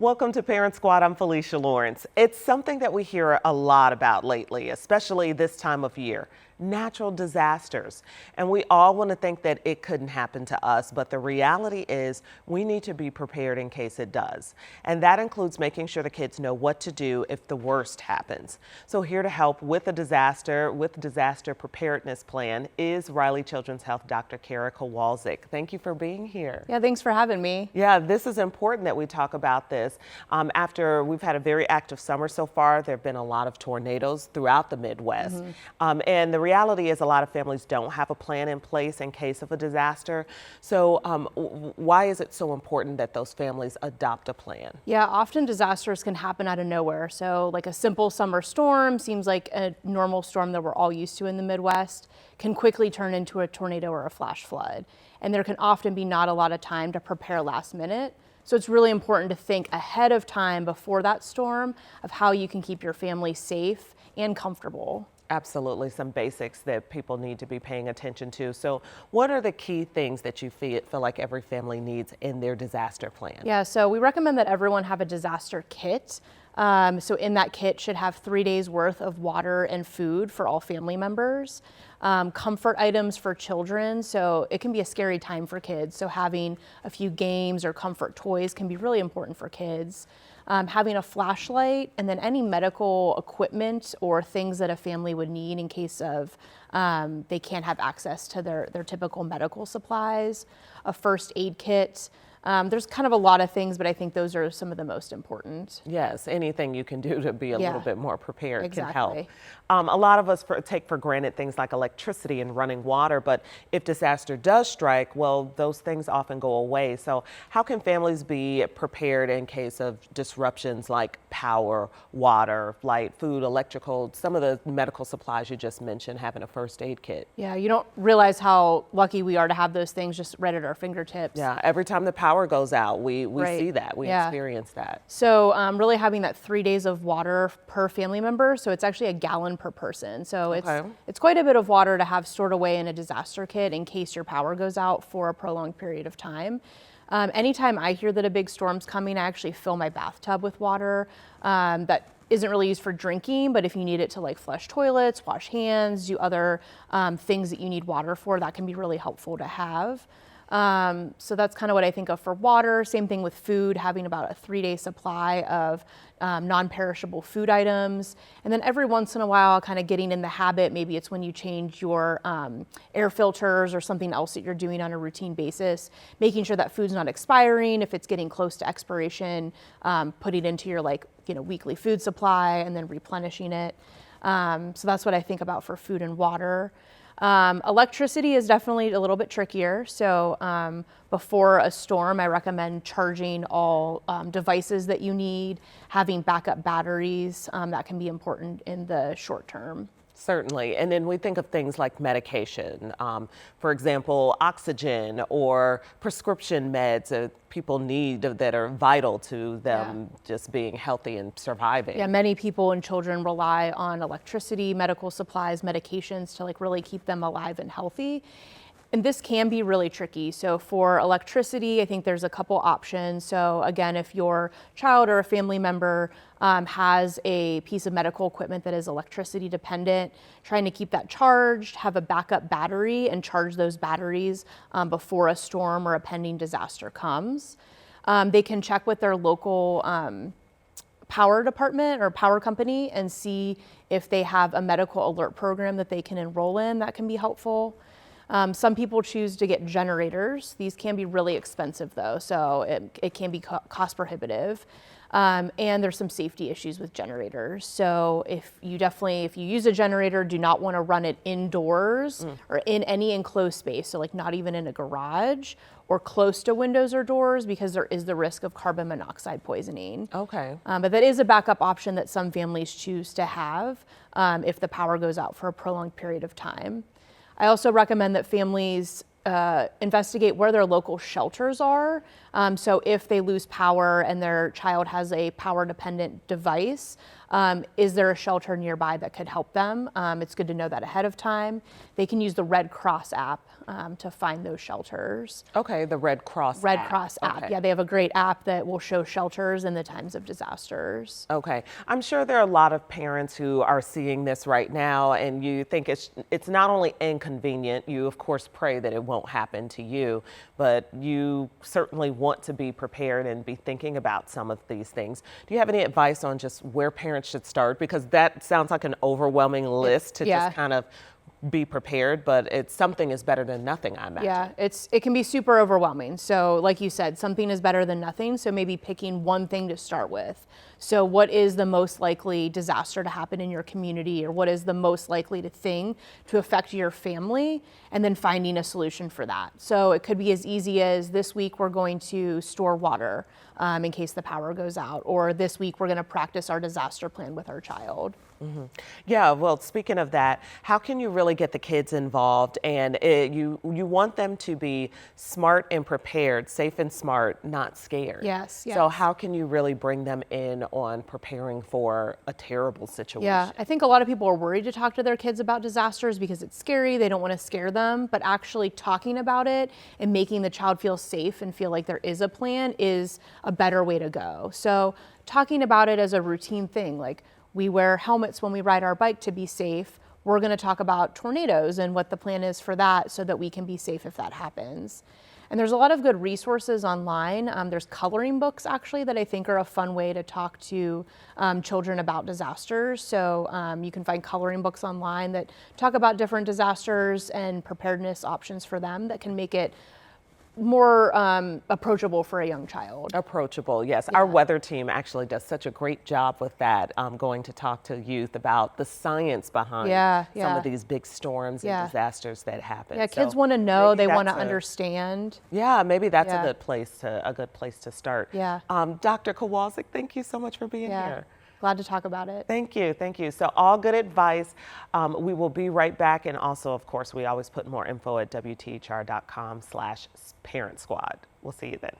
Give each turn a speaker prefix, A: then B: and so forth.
A: Welcome to Parent Squad. I'm Felicia Lawrence. It's something that we hear a lot about lately, especially this time of year. Natural disasters. And we all want to think that it couldn't happen to us, but the reality is we need to be prepared in case it does. And that includes making sure the kids know what to do if the worst happens. So here to help with the disaster preparedness plan is Riley Children's Health Dr. Kowalczyk. Thank you for being here.
B: Yeah, thanks for having me.
A: Yeah, this is important that we talk about this. After we've had a very active summer so far, there have been a lot of tornadoes throughout the Midwest. And the reality is a lot of families don't have a plan in place in case of a disaster. So why is it so important that those families adopt a plan?
B: Yeah, often disasters can happen out of nowhere. So like a simple summer storm seems like a normal storm that we're all used to in the Midwest can quickly turn into a tornado or a flash flood. And there can often be not a lot of time to prepare last minute. So it's really important to think ahead of time before that storm of how you can keep your family safe and comfortable.
A: Absolutely, some basics that people need to be paying attention to. So what are the key things that you feel like every family needs in their disaster plan?
B: Yeah, so we recommend that everyone have a disaster kit. So in that kit should have 3 days worth of water and food for all family members. Comfort items for children, so it can be a scary time for kids. So having a few games or comfort toys can be really important for kids. Having a flashlight, and then any medical equipment or things that a family would need in case of they can't have access to their typical medical supplies. A first aid kit. There's kind of a lot of things, but I think those are some of the most important.
A: Yes, anything you can do to be a little bit more prepared can help.
B: Exactly.
A: A lot of us take for granted things like electricity and running water, but if disaster does strike, well, those things often go away. So how can families be prepared in case of disruptions like power, water, light, food, electrical, some of the medical supplies you just mentioned, having a first aid kit?
B: Yeah, you don't realize how lucky we are to have those things just right at our fingertips.
A: Yeah, every time the power goes out, we
B: Right.
A: see that, we experience that.
B: So really having that 3 days of water per family member. So it's actually a gallon per person. So it's quite a bit of water to have stored away in a disaster kit in case your power goes out for a prolonged period of time. Anytime I hear that a big storm's coming, I actually fill my bathtub with water. That isn't really used for drinking, but if you need it to like flush toilets, wash hands, do other things that you need water for, that can be really helpful to have. So that's kind of what I think of for water. Same thing with food, having about a 3-day supply of non-perishable food items. And then every once in a while, kind of getting in the habit, maybe it's when you change your air filters or something else that you're doing on a routine basis, making sure that food's not expiring. If it's getting close to expiration, putting it into your weekly food supply and then replenishing it. So that's what I think about for food and water. Electricity is definitely a little bit trickier. So before a storm, I recommend charging all devices that you need, having backup batteries. That can be important in the short term.
A: Certainly. And then we think of things like medication, for example, oxygen or prescription meds that people need that are vital to them just being healthy and surviving.
B: Yeah, many people and children rely on electricity, medical supplies, medications to really keep them alive and healthy. And this can be really tricky. So for electricity, I think there's a couple options. So again, if your child or a family member has a piece of medical equipment that is electricity dependent, trying to keep that charged, have a backup battery and charge those batteries before a storm or a pending disaster comes. They can check with their local power department or power company and see if they have a medical alert program that they can enroll in. That can be helpful. Some people choose to get generators. These can be really expensive though, so it can be cost prohibitive. And there's some safety issues with generators. So if you use a generator, do not want to run it indoors or in any enclosed space. So not even in a garage or close to windows or doors, because there is the risk of carbon monoxide poisoning.
A: Okay.
B: But that is a backup option that some families choose to have if the power goes out for a prolonged period of time. I also recommend that families investigate where their local shelters are. So if they lose power and their child has a power dependent device, is there a shelter nearby that could help them? It's good to know that ahead of time. They can use the Red Cross app to find those shelters.
A: Okay, the Red Cross
B: app.
A: Okay.
B: Yeah, they have a great app that will show shelters in the times of disasters.
A: Okay. I'm sure there are a lot of parents who are seeing this right now, and you think it's not only inconvenient, you of course pray that it won't happen to you, but you certainly want to be prepared and be thinking about some of these things. Do you have any advice on just where parents should start? Because that sounds like an overwhelming list to just kind of be prepared, but something is better than nothing, I imagine.
B: Yeah, it can be super overwhelming. So like you said, something is better than nothing. So maybe picking one thing to start with. So what is the most likely disaster to happen in your community, or what is the most likely thing to affect your family, and then finding a solution for that. So it could be as easy as this week we're going to store water in case the power goes out, or this week we're going to practice our disaster plan with our child.
A: Mm-hmm. Yeah, well, speaking of that, how can you really get the kids involved? And you want them to be smart and prepared, safe and smart, not scared.
B: Yes.
A: So how can you really bring them in on preparing for a terrible situation?
B: Yeah, I think a lot of people are worried to talk to their kids about disasters because it's scary. They don't want to scare them, but actually talking about it and making the child feel safe and feel like there is a plan is a better way to go. So talking about it as a routine thing, like we wear helmets when we ride our bike to be safe. We're going to talk about tornadoes and what the plan is for that so that we can be safe if that happens. And there's a lot of good resources online. There's coloring books actually that I think are a fun way to talk to children about disasters. So you can find coloring books online that talk about different disasters and preparedness options for them that can make it more approachable for a young child.
A: Approachable, yes. Our weather team actually does such a great job with that, going to talk to youth about the science behind some of these big storms and disasters that happen.
B: Yeah, kids want to know, they want to understand.
A: Yeah, maybe that's a good place to start.
B: Yeah.
A: Dr. Kowalczyk, thank you so much for being here.
B: Glad to talk about it.
A: Thank you, thank you. So all good advice. We will be right back. And also, of course, we always put more info at WTHR.com/Parent Squad. We'll see you then.